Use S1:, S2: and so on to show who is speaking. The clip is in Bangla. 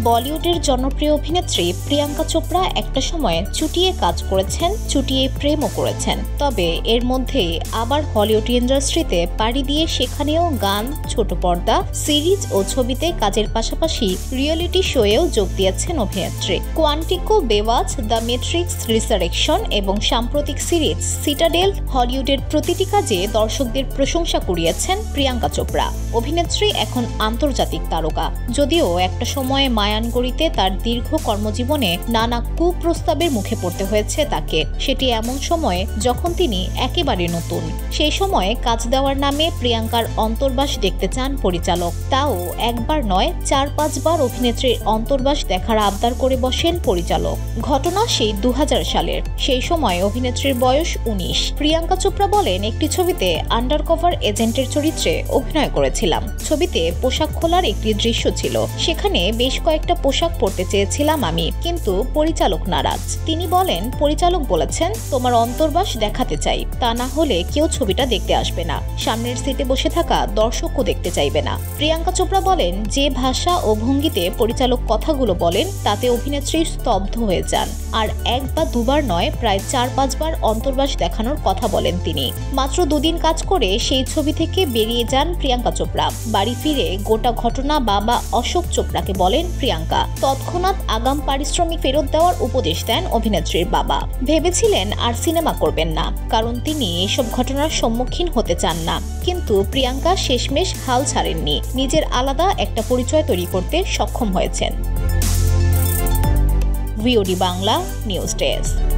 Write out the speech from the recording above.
S1: বলিউডের জনপ্রিয় অভিনেত্রী প্রিয়াঙ্কা চোপড়া একটা সময় চুটিয়ে কাজ করেছেন, চুটিয়ে প্রেমও করেছেন। তবে এর মধ্যেই আবার হলিউড ইন্ডাস্ট্রিতে পাড়ি দিয়ে সেখানেও গান, ছোট পর্দা, সিরিজ ও ছবিতে কাজের পাশাপাশি রিয়েলিটি শোয়েও যোগ দিয়েছেন অভিনেত্রী। কোয়ান্টিকো, বেওয়াচ, দ্য ম্যাট্রিক্স রিসারেকশন এবং সাম্প্রতিক সিরিজ সিটাডেল, হলিউডের প্রতিটি কাজে দর্শকদের প্রশংসা কুড়িয়েছেন প্রিয়াঙ্কা চোপড়া। অভিনেত্রী এখন আন্তর্জাতিক তারকা। যদিও একটা সময়ে মায়ানগড়িতে তার দীর্ঘ কর্মজীবনে নানা কুপ্রস্তাবের মুখে পড়তে হয়েছে তাকে। সেটি এমন সময়ে যখন তিনি একেবারে নতুন। সেই সময়ে কাজ দেওয়ার নামে প্রিয়াঙ্কার অন্তর্বাস দেখতে চান পরিচালক। তাও একবার নয়, ৪-৫ বার অভিনেত্রীর অন্তর্বাস দেখার আবদার করে বসেন পরিচালক। ঘটনা সেই ২০০০ সালের। সেই সময় অভিনেত্রীর বয়স ১৯। প্রিয়াঙ্কা চোপড়া বলেন, একটি ছবিতে আন্ডারকভার এজেন্টের চরিত্রে অভিনয় করেছিলাম। ছবিতে পোশাক খোলার একটি দৃশ্য ছিল। সেখানে বেশ কয়েকটা পোশাক পরতে চেয়েছিলাম আমি, কিন্তু পরিচালক নারাজ। তিনি বলেন, পরিচালক বলেছেন তোমার অন্তর্বাস দেখাতে চাই, তা না হলে কেউ ছবিটা দেখতে আসবে না, সামনের সিটে বসে থাকা দর্শকও দেখতে চাইবে না। প্রিয়াঙ্কা চোপড়া বলেন, যে ভাষা ও ভঙ্গিতে পরিচালক কথাগুলো বলেন তাতে অভিনেত্রী স্তব্ধ হয়ে যান। আর ১ বা ২ বার নয়, প্রায় ৪-৫ বার অন্তর্বাস দেখানোর কথা বলেন তিনি। মাত্র ২ দিন কাজ করে সেই ছবি থেকে বেরিয়ে যান প্রিয়াঙ্কা চোপড়া। বাড়ি ফিরে গোটা ঘটনা বাবা অশোক চোপড়াকে বলেন প্রিয়াঙ্কা। তৎক্ষণাৎ আগাম পারিশ্রমিক ফেরত দেওয়ার উপদেশ দেন অভিনেত্রীর বাবা। ভেবেছিলেন আর সিনেমা করবেন না, কারণ তিনি এসব ঘটনার সম্মুখীন হতে চান না। কিন্তু প্রিয়াঙ্কা শেষমেশ হাল ছাড়েননি। নিজের আলাদা একটা পরিচয় তৈরি করতে সক্ষম হয়েছেন। VOD Bangla news desk.